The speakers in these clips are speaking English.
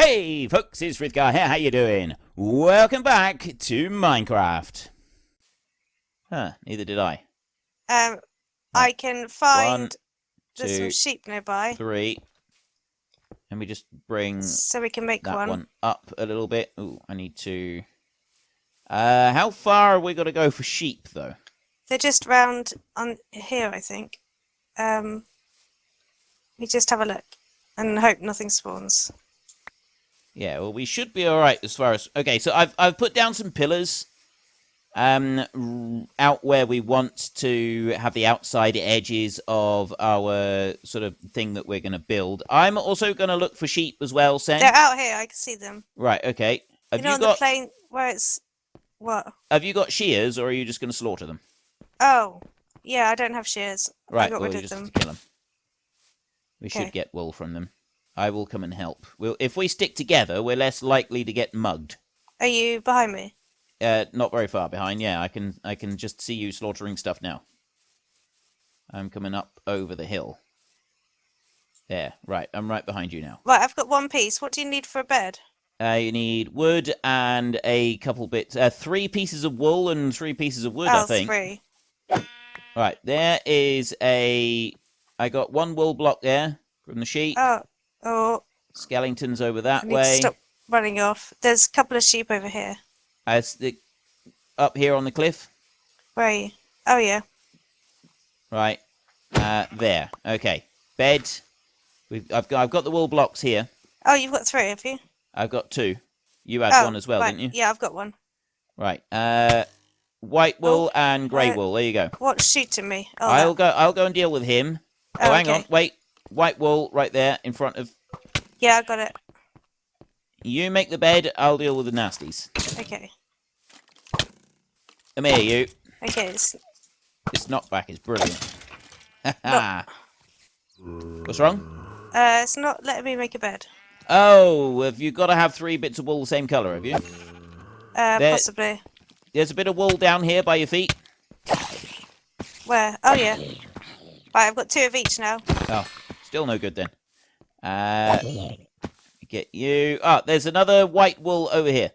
Hey folks, it's Frithgar here, how you doing? Welcome back to Minecraft. Huh, neither did I. I can find One, there's some two, sheep nearby, 3. Let me just bring so we can make that one. up a little bit. Ooh, I need to... how far are we going to go for sheep, though? They're just round on here, I think. We just have a look and hope nothing spawns. Yeah, well, we should be alright as far as... Okay, so I've put down some pillars out where we want to have the outside edges of our sort of thing that we're going to build. I'm also going to look for sheep as well, Sen. They're out here, I can see them. Right, okay. You know, on the plain where it's... What? Have you got shears, or are you just going to slaughter them? Oh, yeah, I don't have shears. Right, I got rid of them. Kill them. We should get wool from them. I will come and help. If we stick together, we're less likely to get mugged. Are you behind me? Not very far behind. Yeah, I can just see you slaughtering stuff now. I'm coming up over the hill. There, right. I'm right behind you now. Right, I've got one piece. What do you need for a bed? You need wood and a couple bits. 3 pieces of wool and 3 pieces of wood, I think. 3. Right, there is a... I got 1 wool block there from the sheep. Oh. Skeletons over that I need way. to stop running off. There's a couple of sheep over here. Up here on the cliff. Where are you? Oh, yeah. Right. There. Okay. Bed. I've got the wool blocks here. Oh, you've got 3, have you? I've got 2. You had 1 as well, right. didn't you? Yeah, I've got 1. Right. White wool and grey wool. There you go. What's shooting me? Oh, I'll go and deal with him. Oh, hang on. Wait. White wool right there in front of... Yeah, I got it. You make the bed, I'll deal with the nasties. Okay. Come here, you. Okay. This knockback is brilliant. What's wrong? It's not letting me make a bed. Oh, have you got to have 3 bits of wool the same colour, have you? Possibly. There's a bit of wool down here by your feet. Where? Oh, yeah. Right, I've got 2 of each now. Oh, still no good then. Get you. Oh, there's another white wool over here.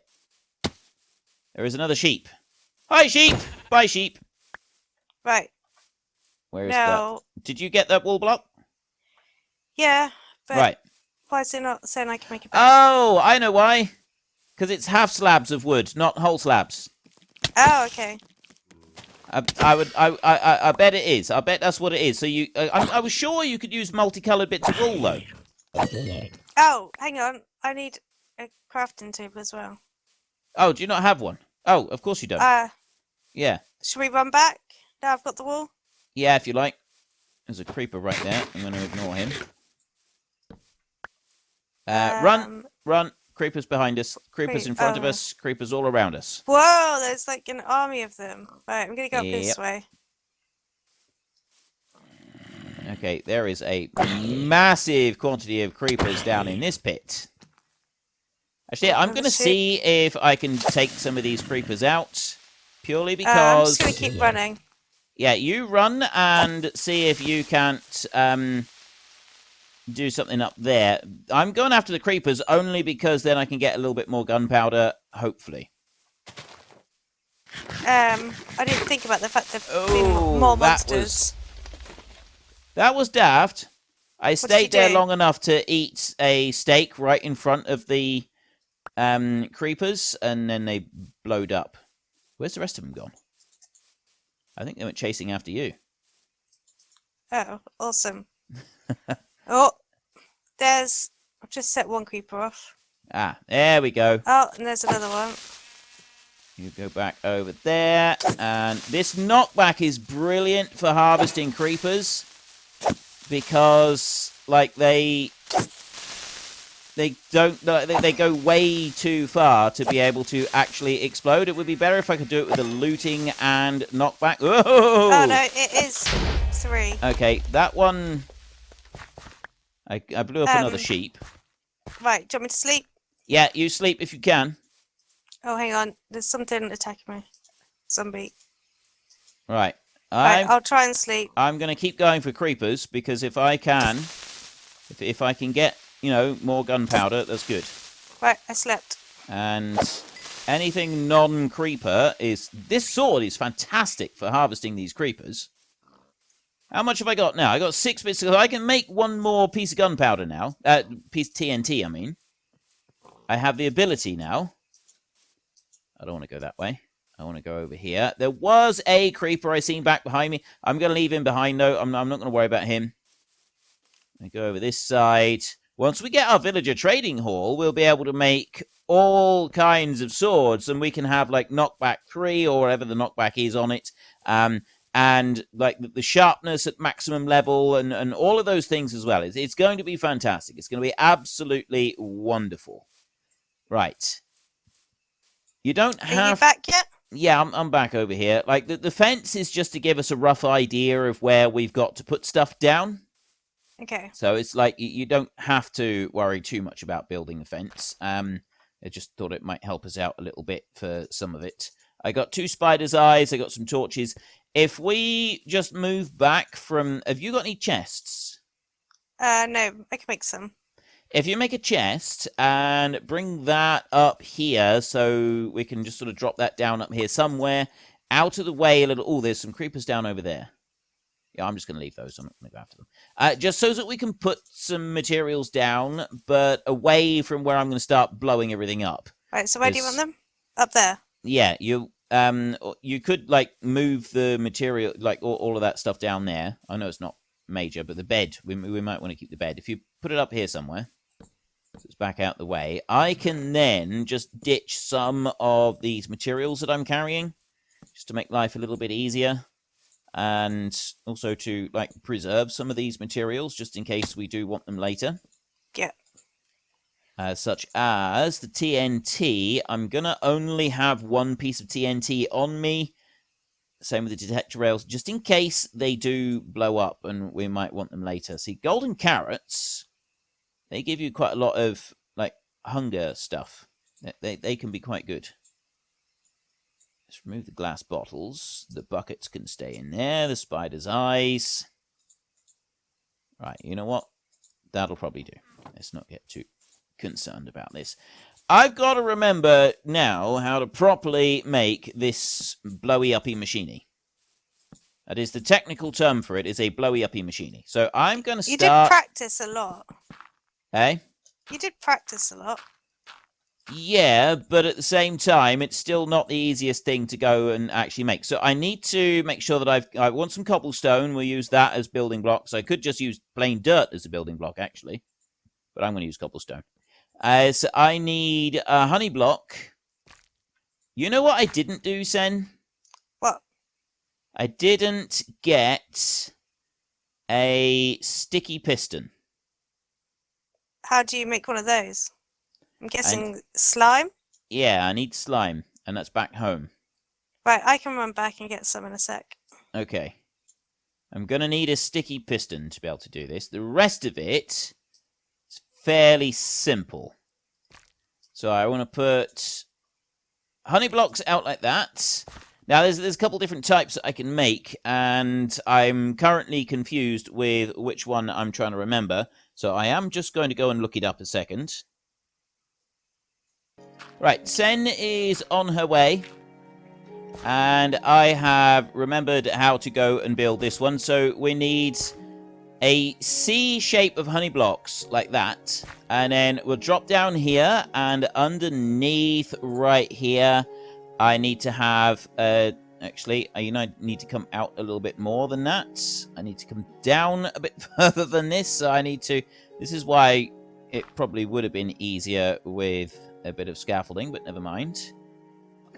There is another sheep. Hi, sheep! Bye, sheep. Right. Where is that? Did you get that wool block? Yeah, but right. Why is it not saying I can make a bed? Oh, I know why. Because it's half slabs of wood, not whole slabs. Oh, okay. I bet it is. I bet that's what it is. So you, I was sure you could use multicolored bits of wool though. Oh, hang on. I need a crafting table as well. Oh, do you not have one? Oh, of course you don't. Yeah. Should we run back? Now I've got the wool? Yeah, if you like. There's a creeper right there. I'm going to ignore him. Run. Creepers behind us. Creepers in front of us. Creepers all around us. Whoa, there's like an army of them. Right, I'm going to go up this way. Okay, there is a massive quantity of creepers down in this pit. Actually, I'm going to see if I can take some of these creepers out. Purely because... I'm just going to keep running. Yeah, you run and see if you can't do something up there. I'm going after the creepers only because then I can get a little bit more gunpowder, hopefully. I didn't think about the fact that there being more monsters. That was daft. I stayed there long enough to eat a steak right in front of the creepers, and then they blowed up. Where's the rest of them gone? I think they went chasing after you. Oh, awesome. Oh, I've just set 1 creeper off. Ah, there we go. Oh, and there's another one. You go back over there, and this knockback is brilliant for harvesting creepers because, like, they go way too far to be able to actually explode. It would be better if I could do it with the looting and knockback. Whoa! Oh no, it is 3. Okay, that one. I blew up another sheep. Right, do you want me to sleep? Yeah, you sleep if you can. Oh, hang on. There's something attacking me. Zombie. Right. I'll try and sleep. I'm going to keep going for creepers because if I can get, you know, more gunpowder, that's good. Right, I slept. And anything non-creeper is... This sword is fantastic for harvesting these creepers. How much have I got now? I got 6 bits. So I can make one more piece of gunpowder now. Piece of TNT, I mean. I have the ability now. I don't want to go that way. I want to go over here. There was a creeper I seen back behind me. I'm going to leave him behind, though. I'm not going to worry about him. I go over this side. Once we get our villager trading hall, we'll be able to make all kinds of swords, and we can have, like, knockback 3 or whatever the knockback is on it. And, like, the sharpness at maximum level and all of those things as well. It's going to be fantastic. It's going to be absolutely wonderful. Right. You don't have... Are you back yet? Yeah, I'm back over here. Like, the fence is just to give us a rough idea of where we've got to put stuff down. Okay. So it's like you don't have to worry too much about building a fence. I just thought it might help us out a little bit for some of it. I got 2 spider's eyes. I got some torches. If we just move back from... Have you got any chests? No, I can make some. If you make a chest and bring that up here so we can just sort of drop that down up here somewhere, out of the way a little... Oh, there's some creepers down over there. Yeah, I'm just going to leave those. I'm not going to go after them. Just so that we can put some materials down, but away from where I'm going to start blowing everything up. Right, so where do you want them? Up there? Yeah, you could, like, move the material, like, all of that stuff down there. I know it's not major, but the bed, we might want to keep the bed. If you put it up here somewhere, so it's back out the way, I can then just ditch some of these materials that I'm carrying, just to make life a little bit easier. And also to, like, preserve some of these materials, just in case we do want them later. Yeah. Such as the TNT. I'm going to only have 1 piece of TNT on me. Same with the detector rails, just in case they do blow up and we might want them later. See, golden carrots, they give you quite a lot of, like, hunger stuff. They can be quite good. Let's remove the glass bottles. The buckets can stay in there. The spider's eyes. Right, you know what? That'll probably do. Let's not get too concerned about this. I've got to remember now how to properly make this blowy-uppy machine. That is the technical term for it, is a blowy-uppy machine. So I'm going to start... You did practice a lot. Hey? You did practice a lot. Yeah, but at the same time, it's still not the easiest thing to go and actually make. So I need to make sure that I want some cobblestone. We'll use that as building blocks. I could just use plain dirt as a building block, actually. But I'm going to use cobblestone. So I need a honey block. You know what I didn't do, Sen? What? I didn't get a sticky piston. How do you make one of those? I'm guessing slime? Yeah, I need slime, and that's back home. Right, I can run back and get some in a sec. Okay. I'm going to need a sticky piston to be able to do this. The rest of it is fairly simple. So I want to put honey blocks out like that. Now, there's a couple different types that I can make, and I'm currently confused with which one I'm trying to remember. So I am just going to go and look it up a second. Right, Sen is on her way, and I have remembered how to go and build this one. So we need a C shape of honey blocks like that, and then we'll drop down here, and underneath right here, I need to have, actually, you know, I need to come out a little bit more than that. I need to come down a bit further than this, so I need to, this is why it probably would have been easier with a bit of scaffolding, but never mind.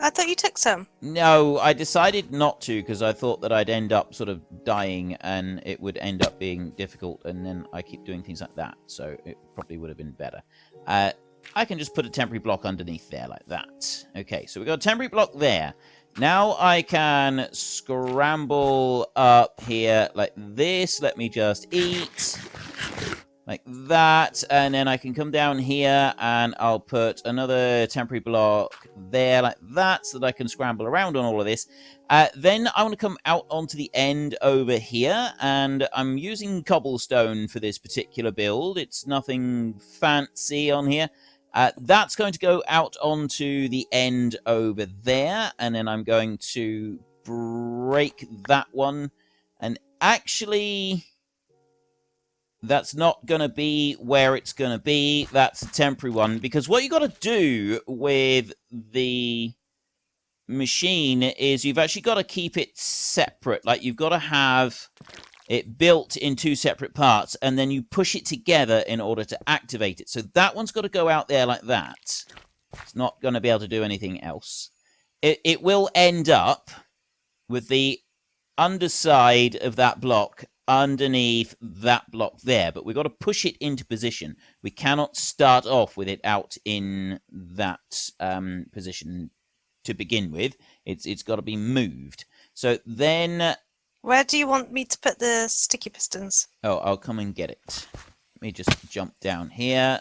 I thought you took some. No, I decided not to, because I thought that I'd end up sort of dying, and it would end up being difficult, and then I keep doing things like that, so it probably would have been better. I can just put a temporary block underneath there like that. Okay, so we've got a temporary block there. Now I can scramble up here like this. Let me just eat. Like that. And then I can come down here and I'll put another temporary block there like that so that I can scramble around on all of this. Then I want to come out onto the end over here. And I'm using cobblestone for this particular build. It's nothing fancy on here. That's going to go out onto the end over there, and then I'm going to break that one. And actually, that's not going to be where it's going to be. That's a temporary one, because what you got to do with the machine is you've actually got to keep it separate. Like, you've got to have it built in two separate parts, and then you push it together in order to activate it. So that one's got to go out there like that. It's not going to be able to do anything else. It will end up with the underside of that block underneath that block there, but we've got to push it into position. We cannot start off with it out in that position to begin with. It's got to be moved. So then... Where do you want me to put the sticky pistons? Oh, I'll come and get it. Let me just jump down here.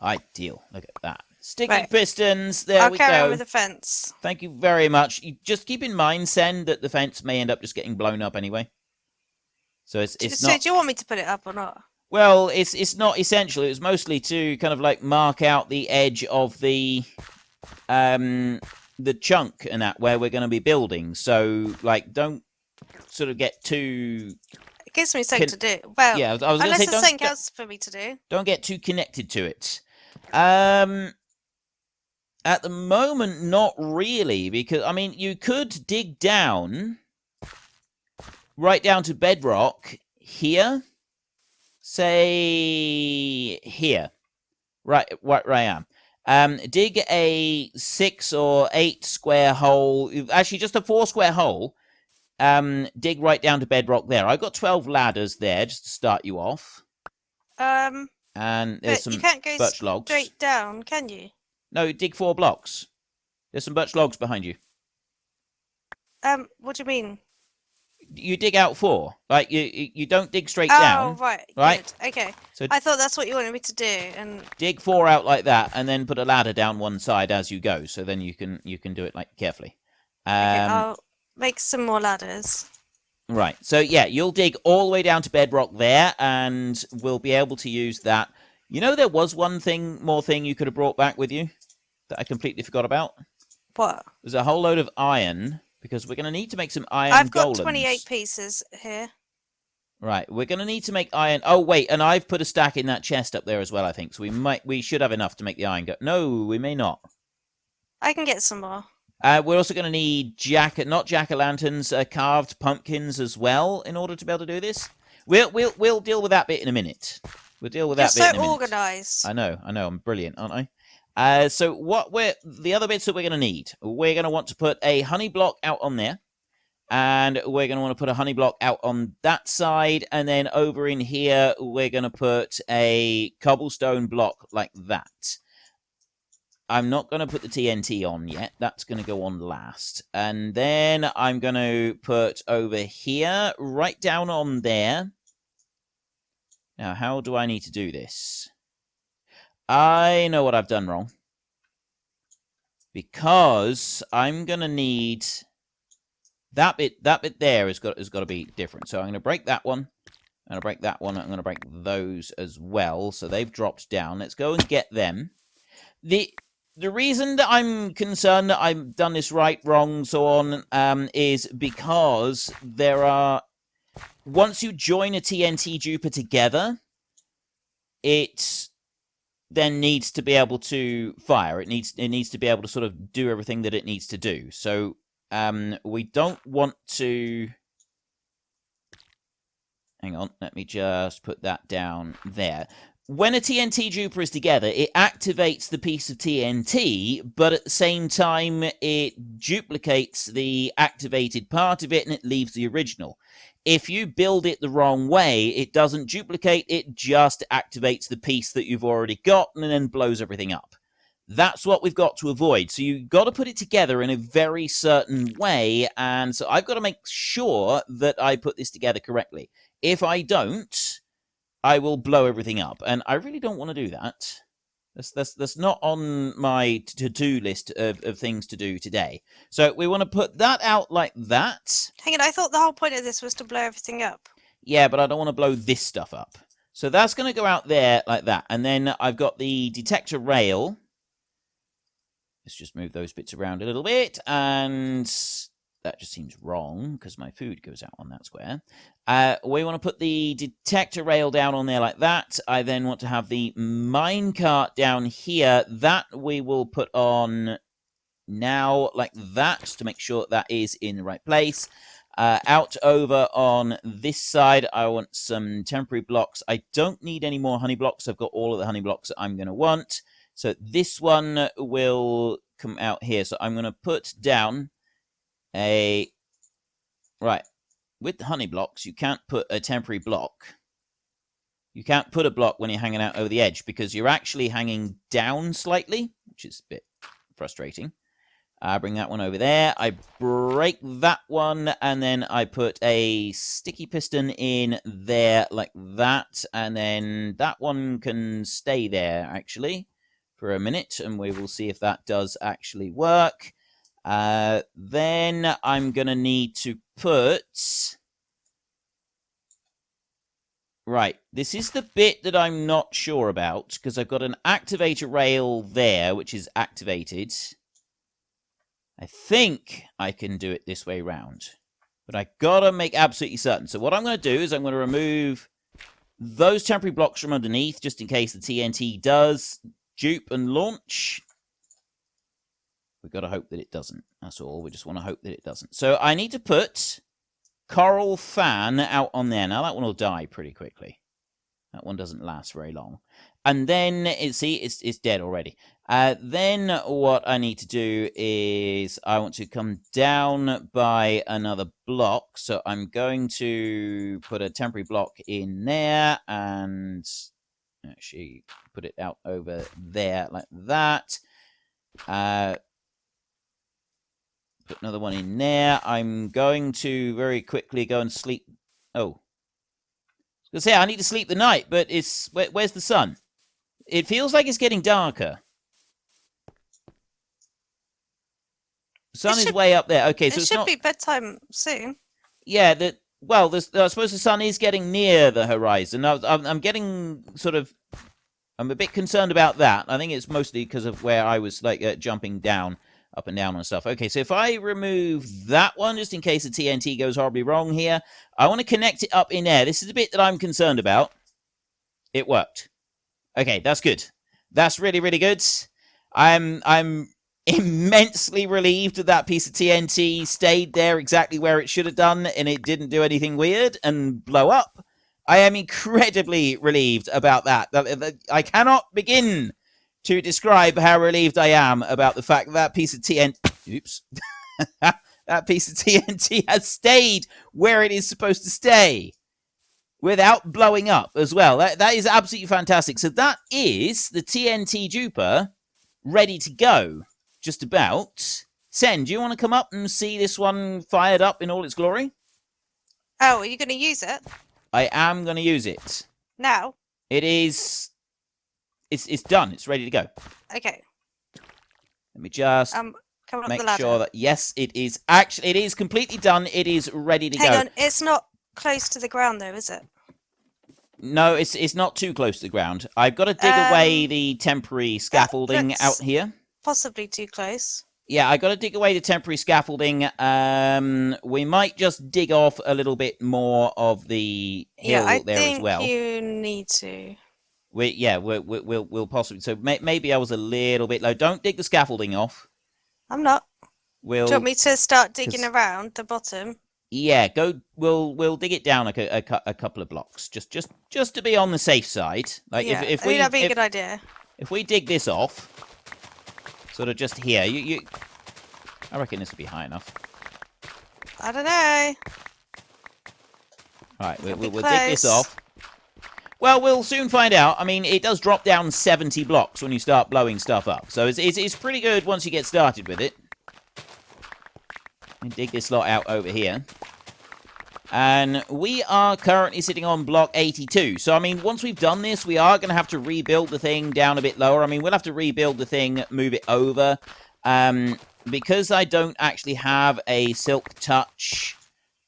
Ideal. Look at that. Sticky pistons. There we go. I'll carry on with the fence. Thank you very much. You just keep in mind, Sen, that the fence may end up just getting blown up anyway. So it's not... So do you want me to put it up or not? Well, it's not essential. It was mostly to kind of like mark out the edge of the chunk and that where we're going to be building. So, like, don't sort of get too... It gives me something to do. Well, yeah, I was unless say, there's something else for me to do. Don't get too connected to it. At the moment, not really, because, I mean, you could dig down, right down to bedrock here. Say here. Right where I am. Dig a 6 or 8 square hole, actually just a 4 square hole. Dig right down to bedrock there. I've got 12 ladders there just to start you off. And there's some you can't go birch logs. Straight down, can you? No, dig 4 blocks. There's some birch logs behind you. What do you mean? You dig out 4. Like, you don't dig straight down. Oh, right. Right? Good. Okay. So I thought that's what you wanted me to do. And dig 4 out like that, and then put a ladder down one side as you go. So then you can do it like carefully. okay, I'll make some more ladders. Right. So yeah, you'll dig all the way down to bedrock there, and we'll be able to use that. You know, there was one more thing you could have brought back with you that I completely forgot about. What? There's a whole load of iron, because we're going to need to make some iron I've got golems. 28 pieces here. Right, we're going to need to make iron. Oh wait, and I've put a stack in that chest up there as well, I think. So we should have enough to make the iron go. No, we may not. I can get some more. We're also going to need not jack-o'-lanterns, carved pumpkins as well in order to be able to do this. We'll deal with that bit in a minute. We'll deal with that bit in a minute. You're so organised. I know, I'm brilliant, aren't I? So the other bits that we're going to need, we're going to want to put a honey block out on there, and we're going to want to put a honey block out on that side, and then over in here we're going to put a cobblestone block like that. I'm not going to put the TNT on yet. That's going to go on last. And then I'm going to put over here, right down on there. Now, how do I need to do this? I know what I've done wrong. Because I'm going to need... That bit there has got to be different. So I'm going to break that one. I'm going to break that one. I'm going to break those as well. So they've dropped down. Let's go and get them. The reason that I'm concerned that I've done this right, wrong, so on, is because there are... Once you join a TNT Duper together, it then needs to be able to fire. It needs to be able to sort of do everything that it needs to do. So we don't want to... Hang on, let me just put that down there. When a TNT Duper is together, it activates the piece of TNT, but at the same time, it duplicates the activated part of it, and it leaves the original. If you build it the wrong way, it doesn't duplicate, it just activates the piece that you've already got, and then blows everything up. That's what we've got to avoid. So you've got to put it together in a very certain way, and so I've got to make sure that I put this together correctly. If I don't, I will blow everything up, and I really don't want to do that. That's not on my to-do list of things to do today. So we want to put that out like that. Hang on, I thought the whole point of this was to blow everything up. Yeah, but I don't want to blow this stuff up. So that's going to go out there like that. And then I've got the detector rail. Let's just move those bits around a little bit. And that just seems wrong because my food goes out on that square. We want to put the detector rail down on there like that. I then want to have the minecart down here. That we will put on now like that to make sure that is in the right place. Out over on this side, I want some temporary blocks. I don't need any more honey blocks. I've got all of the honey blocks that I'm going to want. So this one will come out here. So I'm going to put down a... Right. With the honey blocks, you can't put a temporary block. You can't put a block when you're hanging out over the edge because you're actually hanging down slightly, which is a bit frustrating. I bring that one over there. I break that one, and then I put a sticky piston in there like that. And then that one can stay there, actually, for a minute. And we will see if that does actually work. Then I'm going to need to put... Right, this is the bit that I'm not sure about, because I've got an activator rail there, which is activated. I think I can do it this way round. But I gotta make absolutely certain. So what I'm going to do is I'm going to remove those temporary blocks from underneath, just in case the TNT does dupe and launch. We've got to hope that it doesn't. That's all. We just want to hope that it doesn't. So I need to put coral fan out on there. Now that one will die pretty quickly. That one doesn't last very long. And then, see, it's dead already. Then what I need to do is I want to come down by another block. So I'm going to put a temporary block in there and actually put it out over there like that. Put another one in there. I'm going to very quickly go and sleep. Oh. I was going to say, I need to sleep the night, but it's... Where's the sun? It feels like it's getting darker. The sun is way up there. Okay, so it's not... It should be bedtime soon. Yeah, well, I suppose the sun is getting near the horizon. I'm getting sort of... I'm a bit concerned about that. I think it's mostly because of where I was, like, jumping down, up and down on stuff. Okay, so if I remove that one, just in case the TNT goes horribly wrong here, I want to connect it up in there. This is the bit that I'm concerned about. It worked. Okay, that's good. That's really, really good. I'm immensely relieved that that piece of TNT stayed there exactly where it should have done, and it didn't do anything weird and blow up. I am incredibly relieved about that. I cannot begin to describe how relieved I am about the fact that that piece of TNT... Oops. That piece of TNT has stayed where it is supposed to stay without blowing up as well. That is absolutely fantastic. So that is the TNT Duper ready to go, just about. Sen, do you want to come up and see this one fired up in all its glory? Oh, are you going to use it? I am going to use it. Now? It is... It's done. It's ready to go. Okay. Let me just come up make the ladder. sure that, yes, it is actually... It is completely done. It is ready to go. Hang on. It's not close to the ground, though, is it? No, it's not too close to the ground. I've got to dig away the temporary scaffolding out here. Possibly too close. Yeah, I got to dig away the temporary scaffolding. We might just dig off a little bit more of the hill there as well. I think you need to. We'll possibly. So maybe I was a little bit low. Don't dig the scaffolding off. I'm not. Do you want me to start digging around the bottom? Yeah, go. We'll dig it down a couple of blocks, just to be on the safe side. Like yeah, if that'd be a good idea. If we dig this off, sort of just here, I reckon this will be high enough. I don't know. Right, we'll dig this off. Well, we'll soon find out. I mean, it does drop down 70 blocks when you start blowing stuff up, so it's pretty good once you get started with it. And dig this lot out over here. And we are currently sitting on block 82. So, I mean, once we've done this, we are going to have to rebuild the thing down a bit lower. I mean, we'll have to rebuild the thing, move it over. Because I don't actually have a silk touch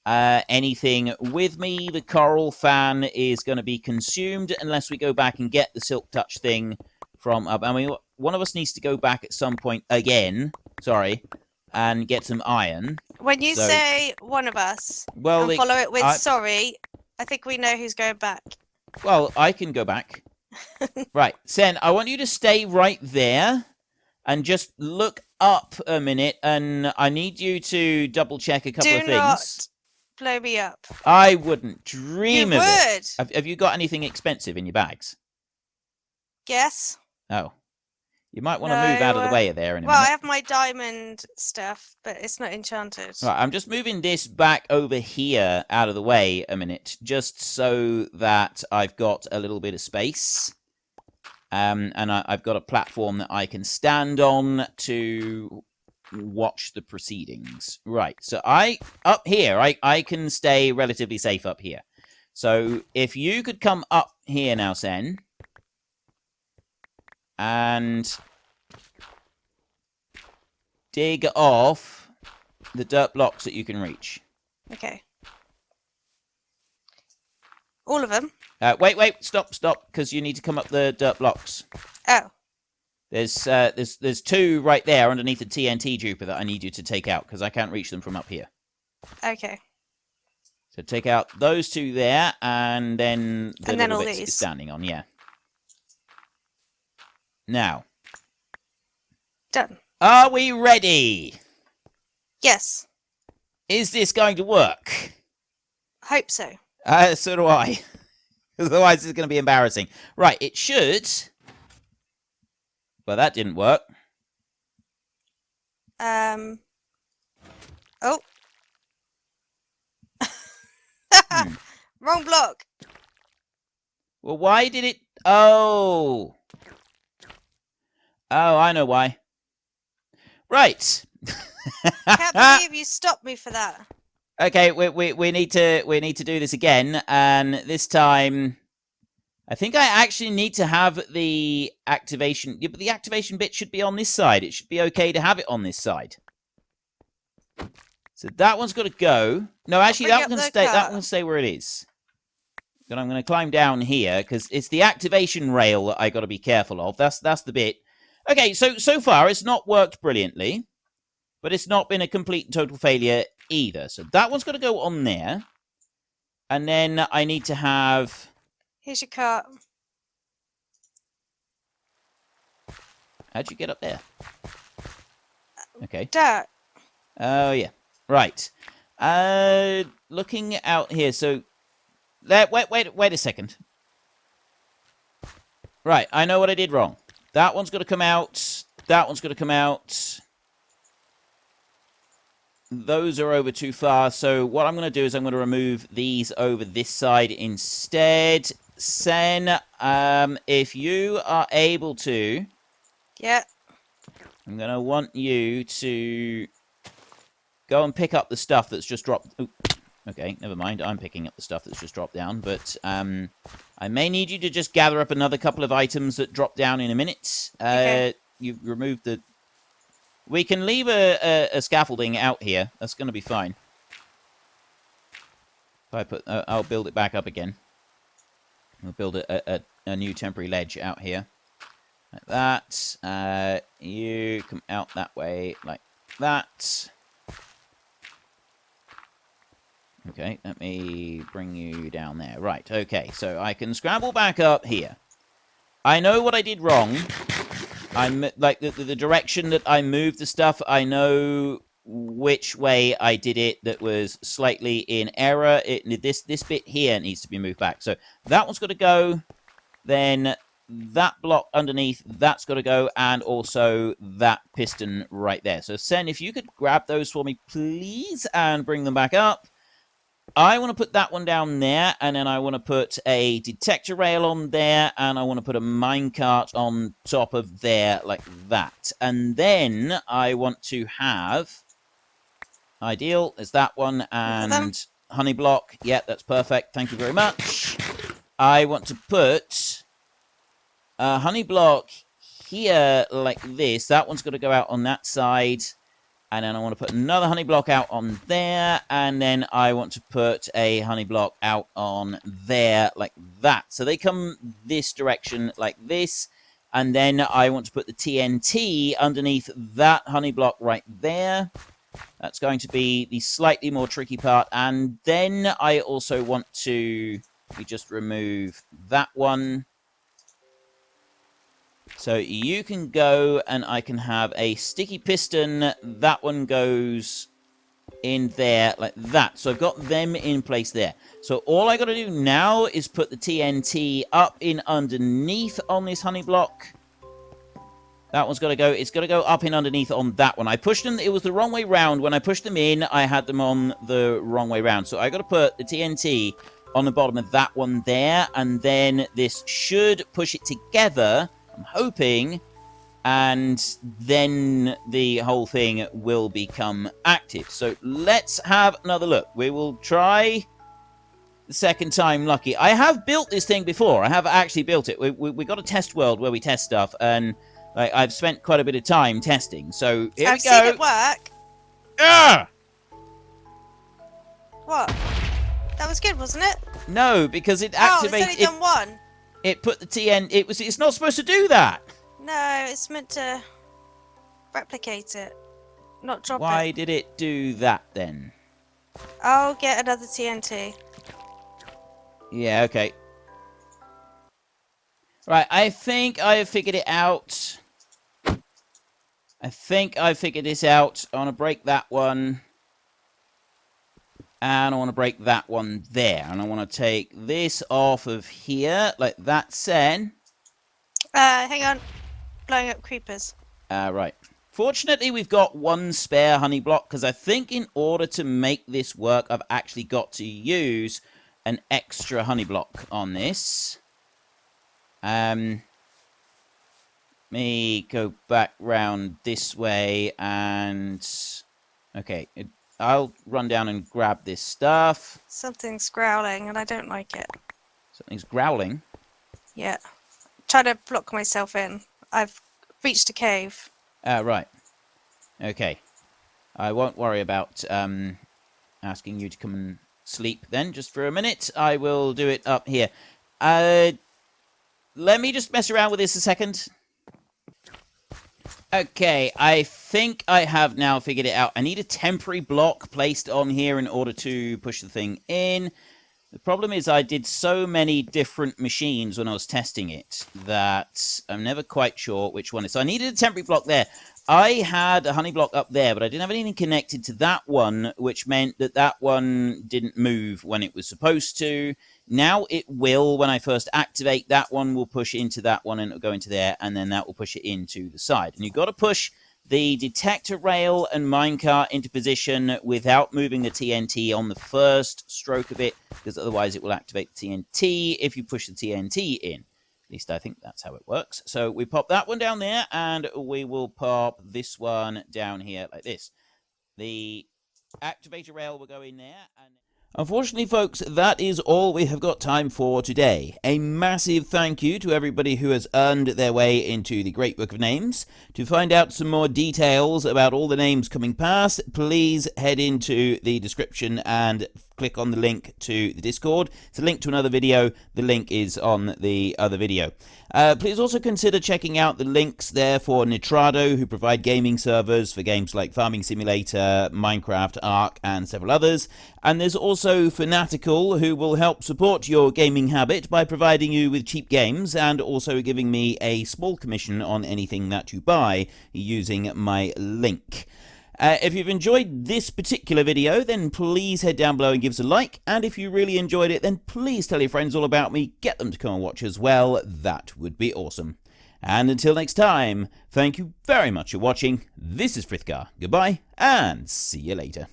anything with me. The coral fan is going to be consumed unless we go back and get the silk touch thing from up. I mean, one of us needs to go back at some point again. Sorry. And get some iron. When you say one of us, well, and follow it with sorry, I think we know who's going back. Well, I can go back. Right, Sen, I want you to stay right there and just look up a minute, and I need you to double check a couple of things. Do not blow me up. I wouldn't dream of it. Have you got anything expensive in your bags? Yes. Oh. You might want to move out of the way there in a minute. Well, I have my diamond stuff, but it's not enchanted. Right, I'm just moving this back over here out of the way a minute, just so that I've got a little bit of space. And I've got a platform that I can stand on to watch the proceedings. Right, so up here, I can stay relatively safe up here. So if you could come up here now, Sen, and dig off the dirt blocks that you can reach. Okay. All of them? Wait, stop, because you need to come up the dirt blocks. Oh. There's two right there underneath the TNT Duper that I need you to take out, because I can't reach them from up here. Okay. So take out those two there, and then the little all bits these. you're standing on, yeah. Now. Done. Are we ready? Yes. Is this going to work? Hope so. So do I. Otherwise, it's going to be embarrassing. Right, it should. Well, that didn't work. Oh. Wrong block. Well, why did it... Oh. Oh, I know why. Right. Can't believe you stopped me for that. Okay, we need to do this again, and this time I think I actually need to have the activation. Yeah, but the activation bit should be on this side. It should be okay to have it on this side. So that one's got to go. No, actually, that one can stay. That one can stay where it is. Then I'm going to climb down here because it's the activation rail that I got to be careful of. That's the bit. Okay, so far it's not worked brilliantly, but it's not been a complete and total failure either. So that one's got to go on there, and then I need to have. Here's your cart. How'd you get up there? Okay. Dirt. Oh yeah. Right. Looking out here. So, wait a second. Right. I know what I did wrong. That one's got to come out. That one's got to come out. Those are over too far. So what I'm going to do is I'm going to remove these over this side instead. Sen, if you are able to... Yeah. I'm going to want you to go and pick up the stuff that's just dropped... Ooh, okay, never mind. I'm picking up the stuff that's just dropped down. But I may need you to just gather up another couple of items that drop down in a minute. Okay. You've removed the... We can leave a scaffolding out here. That's going to be fine. If I put... I'll build it back up again. We'll build a new temporary ledge out here. Like that. You come out that way like that. Okay, let me bring you down there. Right, okay. So I can scramble back up here. I know what I did wrong. I'm like the direction that I moved the stuff. I know which way I did it that was slightly in error. This bit here needs to be moved back. So that one's got to go. Then that block underneath, that's got to go. And also that piston right there. So Sen, if you could grab those for me, please, and bring them back up. I want to put that one down there, and then I want to put a detector rail on there, and I want to put a minecart on top of there like that. And then I want to have... Ideal is that one, and honey block. Yeah, that's perfect. Thank you very much. I want to put a honey block here like this. That one's got to go out on that side. And then I want to put another honey block out on there. And then I want to put a honey block out on there like that. So they come this direction like this. And then I want to put the TNT underneath that honey block right there. That's going to be the slightly more tricky part. And then I also want to just remove that one. So you can go and I can have a sticky piston. That one goes in there like that. So I've got them in place there. So all I got to do now is put the TNT up in underneath on this honey block. That one's got to go. It's got to go up in underneath on that one. I pushed them. It was the wrong way round. When I pushed them in, I had them on the wrong way round. So I got to put the TNT on the bottom of that one there. And then this should push it together. I'm hoping, and then the whole thing will become active. So let's have another look. We will try the second time lucky. I have built this thing before. I have actually built it. We got a test world where we test stuff, and I've spent quite a bit of time testing. So here we go. I've seen it work. Ah! What? That was good, wasn't it? No, because it activated. Oh, it's only done one. It put the TN. It's not supposed to do that. No, it's meant to replicate it, not drop it. Why did it do that then? I'll get another TNT. Yeah, okay. Right, I think I have figured it out. I think I figured this out. I want to break that one. And I want to break that one there. And I want to take this off of here, like that said. Hang on. Blowing up creepers. Right. Fortunately, we've got one spare honey block, because I think in order to make this work, I've actually got to use an extra honey block on this. Let me go back round this way, and... Okay, I'll run down and grab this stuff. Something's growling, and I don't like it. Something's growling? Yeah. Trying to block myself in. I've reached a cave. Right. Okay. I won't worry about asking you to come and sleep then, just for a minute. I will do it up here. Let me just mess around with this a second. Okay, I think I have now figured it out. I need a temporary block placed on here in order to push the thing in. The problem is I did so many different machines when I was testing it that I'm never quite sure which one it is. So I needed a temporary block there. I had a honey block up there, but I didn't have anything connected to that one, which meant that that one didn't move when it was supposed to. Now it will. When I first activate, that one will push into that one and it'll go into there, and then that will push it into the side. And you've got to push the detector rail and minecart into position without moving the TNT on the first stroke of it, because otherwise it will activate the TNT if you push the TNT in. At least I think that's how it works. So we pop that one down there, and we will pop this one down here like this. The activator rail will go in there. And unfortunately, folks, that is all we have got time for today. A massive thank you to everybody who has earned their way into the Great Book of Names. To find out some more details about all the names coming past, please head into the description and click on the link to the Discord. It's a link to another video. The link is on the other video. Please also consider checking out the links there for Nitrado, who provide gaming servers for games like Farming Simulator, Minecraft, Ark, and several others. And there's also Fanatical, who will help support your gaming habit by providing you with cheap games and also giving me a small commission on anything that you buy using my link. If you've enjoyed this particular video, then please head down below and give us a like. And if you really enjoyed it, then please tell your friends all about me. Get them to come and watch as well. That would be awesome. And until next time, thank you very much for watching. This is Frithgar. Goodbye, and see you later.